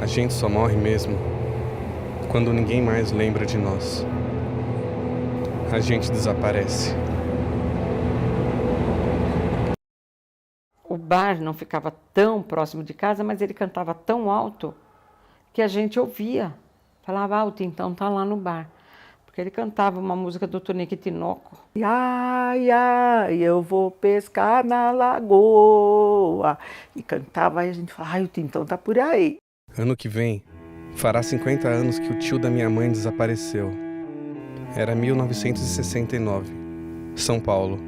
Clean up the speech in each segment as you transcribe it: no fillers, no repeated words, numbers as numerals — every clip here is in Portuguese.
A gente só morre mesmo quando ninguém mais lembra de nós. A gente desaparece. O bar não ficava tão próximo de casa, mas ele cantava tão alto que a gente ouvia. Falava, o Tintão tá lá no bar. Porque ele cantava uma música do Tonico e Tinoco. Ai, ai, eu vou pescar na lagoa. E cantava, e a gente falava, o Tintão tá por aí. Ano que vem, fará 50 anos que o tio da minha mãe desapareceu. Era 1969, São Paulo.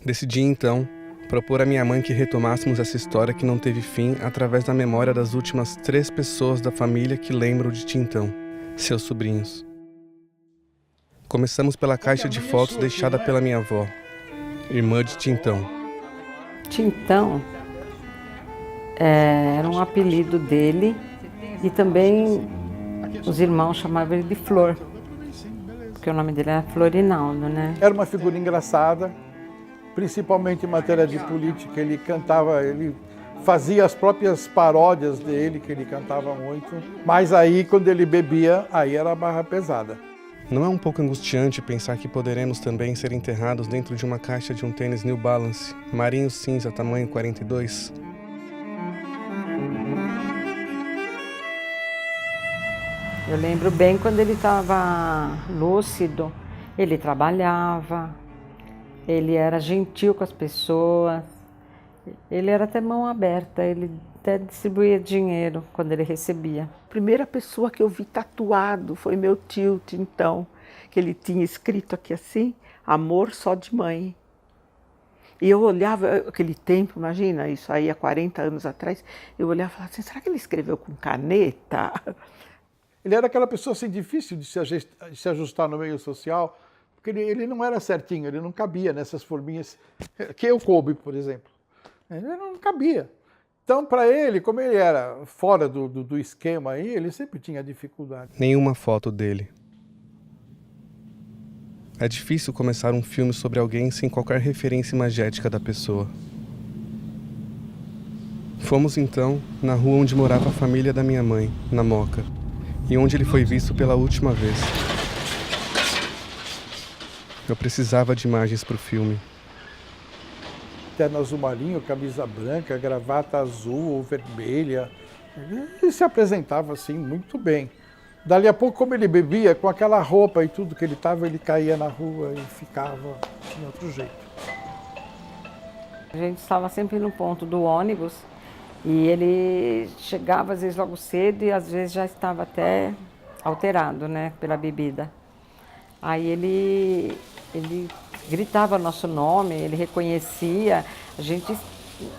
Decidi, então, propor à minha mãe que retomássemos essa história que não teve fim através da memória das últimas 3 pessoas da família que lembram de Tintão, seus sobrinhos. Começamos pela caixa de fotos deixada pela minha avó, irmã de Tintão. Tintão era um apelido dele e também os irmãos chamavam ele de Flor, porque o nome dele era Florinaldo, né? Era uma figura engraçada, principalmente em matéria de política. Ele cantava, ele fazia as próprias paródias dele, que ele cantava muito. Mas aí, quando ele bebia, aí era a barra pesada. Não é um pouco angustiante pensar que poderemos também ser enterrados dentro de uma caixa de um tênis New Balance, marinho cinza, tamanho 42? Eu lembro bem quando ele estava lúcido, ele trabalhava, ele era gentil com as pessoas, ele era até mão aberta, ele até distribuía dinheiro quando ele recebia. A primeira pessoa que eu vi tatuado foi meu tio Tintão, que ele tinha escrito aqui assim, amor só de mãe. E eu olhava aquele tempo, imagina, isso aí há 40 anos atrás, eu olhava e falava assim, será que ele escreveu com caneta? Ele era aquela pessoa assim, difícil de se ajustar no meio social, porque ele não era certinho, ele não cabia nessas forminhas que eu coube, por exemplo. Ele não cabia. Então, para ele, como ele era fora do esquema aí, ele sempre tinha dificuldade. Nenhuma foto dele. É difícil começar um filme sobre alguém sem qualquer referência imagética da pessoa. Fomos então na rua onde morava a família da minha mãe, na Moca, e onde ele foi visto pela última vez. Eu precisava de imagens para o filme. Terno azul marinho, camisa branca, gravata azul ou vermelha. Ele se apresentava assim muito bem. Dali a pouco, como ele bebia, com aquela roupa e tudo que ele estava, ele caía na rua e ficava de outro jeito. A gente estava sempre no ponto do ônibus e ele chegava às vezes logo cedo e às vezes já estava até alterado, né, pela bebida. Aí ele gritava nosso nome, ele reconhecia, a gente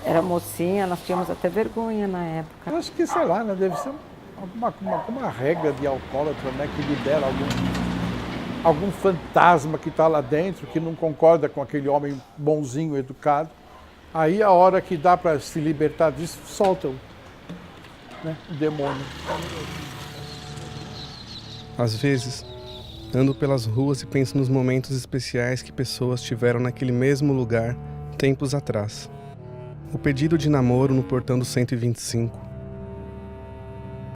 era mocinha, nós tínhamos até vergonha na época. Eu acho que, sei lá, né, deve ser uma regra de alcoólatra, né, que libera algum fantasma que está lá dentro, que não concorda com aquele homem bonzinho, educado. Aí a hora que dá para se libertar disso, solta o demônio. Às vezes, ando pelas ruas e penso nos momentos especiais que pessoas tiveram naquele mesmo lugar, tempos atrás. O pedido de namoro no portão do 125.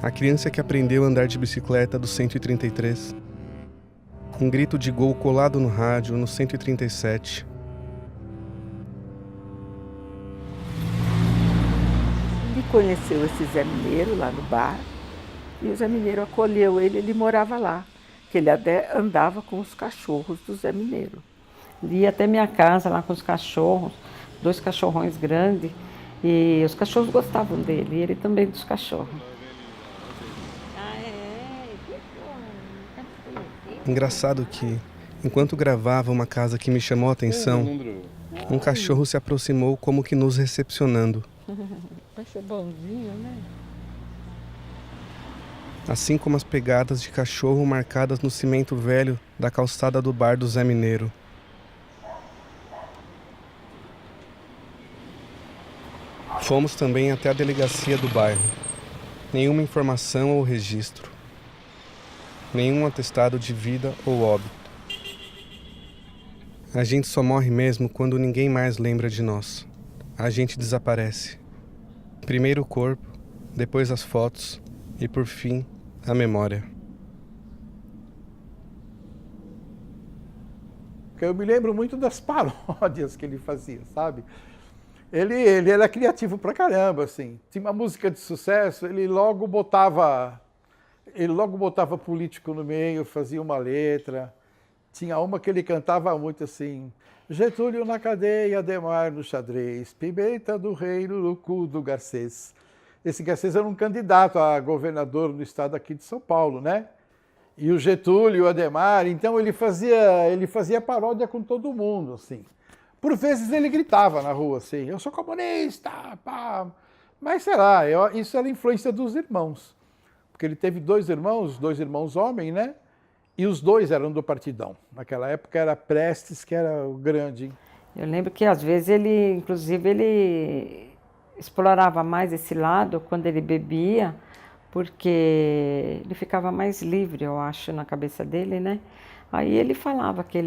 A criança que aprendeu a andar de bicicleta do 133. Um grito de gol colado no rádio no 137. Ele conheceu esse Zé Mineiro lá no bar e o Zé Mineiro acolheu ele morava lá. Que ele até andava com os cachorros do Zé Mineiro. Ele ia até minha casa lá com os cachorros, 2 cachorrões grandes, e os cachorros gostavam dele, e ele também dos cachorros. Engraçado que, enquanto gravava uma casa que me chamou a atenção, um cachorro se aproximou como que nos recepcionando. Vai ser bonzinho, né? Assim como as pegadas de cachorro marcadas no cimento velho da calçada do bar do Zé Mineiro. Fomos também até a delegacia do bairro. Nenhuma informação ou registro. Nenhum atestado de vida ou óbito. A gente só morre mesmo quando ninguém mais lembra de nós. A gente desaparece. Primeiro o corpo, depois as fotos e, por fim, a memória. Eu me lembro muito das paródias que ele fazia, sabe? Ele era criativo pra caramba, assim. Tinha uma música de sucesso, ele logo botava político no meio, fazia uma letra. Tinha uma que ele cantava muito assim: Getúlio na cadeia, Adhemar no xadrez, Pimenta do Reino no cu do Garcês. Esse Garcês era um candidato a governador no estado aqui de São Paulo, né? E o Getúlio, o Adhemar, então ele fazia paródia com todo mundo, assim. Por vezes ele gritava na rua, assim, eu sou comunista, pá. Mas sei lá, isso era influência dos irmãos. Porque ele teve dois irmãos homens, né? E os dois eram do Partidão. Naquela época era Prestes, que era o grande. Eu lembro que às vezes ele, inclusive, ele explorava mais esse lado quando ele bebia, porque ele ficava mais livre, eu acho, na cabeça dele, né? Aí ele falava que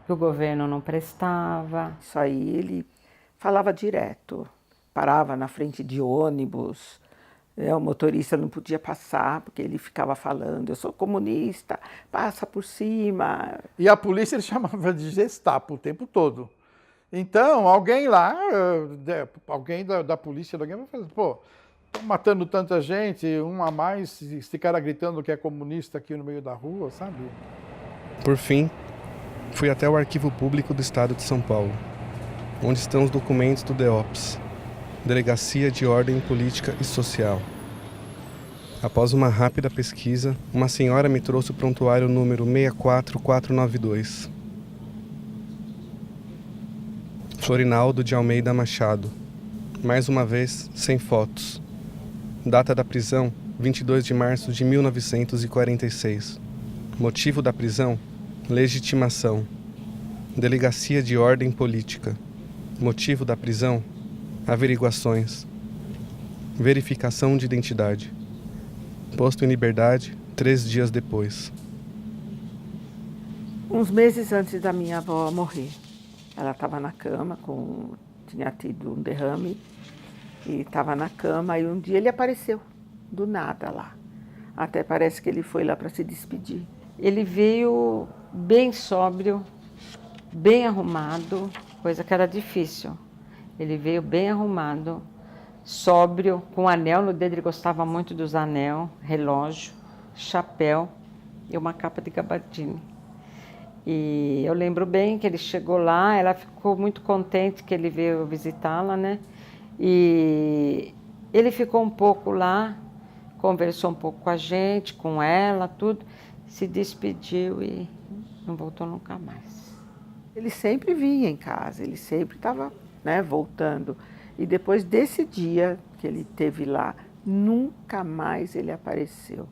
o governo não prestava. Isso aí ele falava direto, parava na frente de ônibus, o motorista não podia passar, porque ele ficava falando, eu sou comunista, passa por cima. E a polícia ele chamava de Gestapo o tempo todo. Então, alguém lá, alguém da polícia, alguém vai fazer, pô, estão matando tanta gente, um a mais, esse cara gritando que é comunista aqui no meio da rua, sabe? Por fim, fui até o Arquivo Público do Estado de São Paulo, onde estão os documentos do DEOPS, Delegacia de Ordem Política e Social. Após uma rápida pesquisa, uma senhora me trouxe o prontuário número 64492. Florinaldo de Almeida Machado. Mais uma vez, sem fotos. Data da prisão, 22 de março de 1946. Motivo da prisão, legitimação. Delegacia de Ordem Política. Motivo da prisão, averiguações. Verificação de identidade. Posto em liberdade 3 dias depois. Uns meses antes da minha avó morrer, ela estava na cama, tinha tido um derrame, e estava na cama, e um dia ele apareceu, do nada lá. Até parece que ele foi lá para se despedir. Ele veio bem sóbrio, bem arrumado, coisa que era difícil. Ele veio bem arrumado, sóbrio, com anel no dedo, ele gostava muito dos anel, relógio, chapéu e uma capa de gabardine. E eu lembro bem que ele chegou lá, ela ficou muito contente que ele veio visitá-la, né? E ele ficou um pouco lá, conversou um pouco com a gente, com ela, tudo, se despediu e não voltou nunca mais. Ele sempre vinha em casa, ele sempre estava, né, voltando. E depois desse dia que ele esteve lá, nunca mais ele apareceu.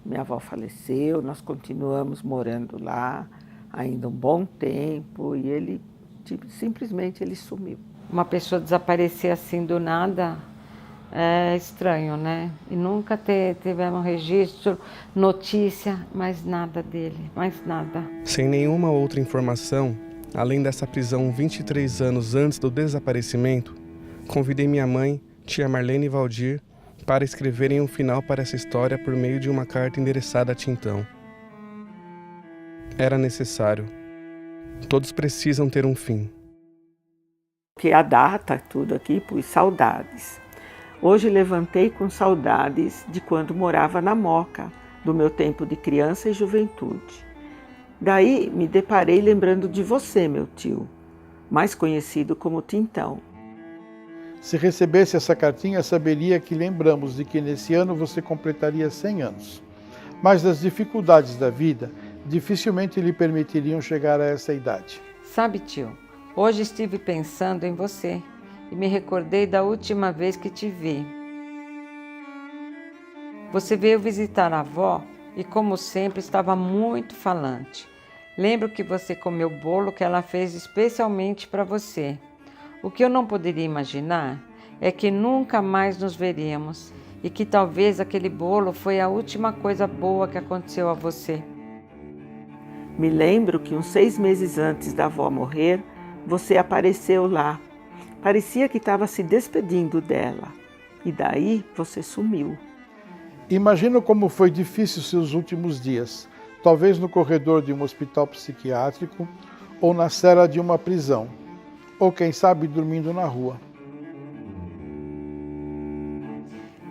Minha avó faleceu, nós continuamos morando lá ainda um bom tempo e ele simplesmente ele sumiu. Uma pessoa desaparecer assim do nada é estranho, né? E nunca tivemos registro, notícia, mais nada dele, mais nada. Sem nenhuma outra informação, além dessa prisão 23 anos antes do desaparecimento, convidei minha mãe, tia Marlene e Valdir, para escreverem um final para essa história por meio de uma carta endereçada a Tintão. Era necessário. Todos precisam ter um fim. Que a data, tudo aqui, pus saudades. Hoje levantei com saudades de quando morava na Moca, do meu tempo de criança e juventude. Daí me deparei lembrando de você, meu tio, mais conhecido como Tintão. Se recebesse essa cartinha, saberia que lembramos de que nesse ano você completaria 100 anos. Mas as dificuldades da vida dificilmente lhe permitiriam chegar a essa idade. Sabe, tio, hoje estive pensando em você e me recordei da última vez que te vi. Você veio visitar a avó e, como sempre, estava muito falante. Lembro que você comeu o bolo que ela fez especialmente para você. O que eu não poderia imaginar é que nunca mais nos veríamos e que talvez aquele bolo foi a última coisa boa que aconteceu a você. Me lembro que uns 6 meses antes da avó morrer, você apareceu lá Parecia que estava se despedindo dela. E daí você sumiu. Imagino como foi difícil seus últimos dias, talvez no corredor de um hospital psiquiátrico ou na cela de uma prisão, ou quem sabe dormindo na rua.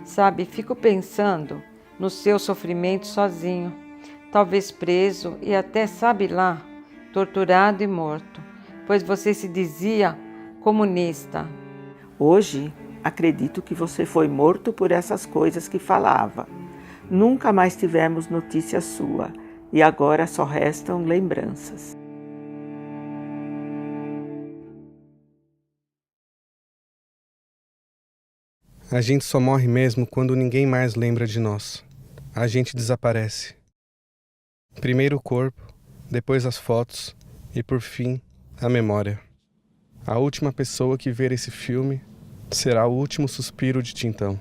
Sabe, fico pensando no seu sofrimento sozinho, talvez preso e até, sabe lá, torturado e morto, pois você se dizia comunista. Hoje, acredito que você foi morto por essas coisas que falava. Nunca mais tivemos notícia sua e agora só restam lembranças. A gente só morre mesmo quando ninguém mais lembra de nós. A gente desaparece. Primeiro o corpo, depois as fotos e, por fim, a memória. A última pessoa que ver esse filme será o último suspiro de Tintão.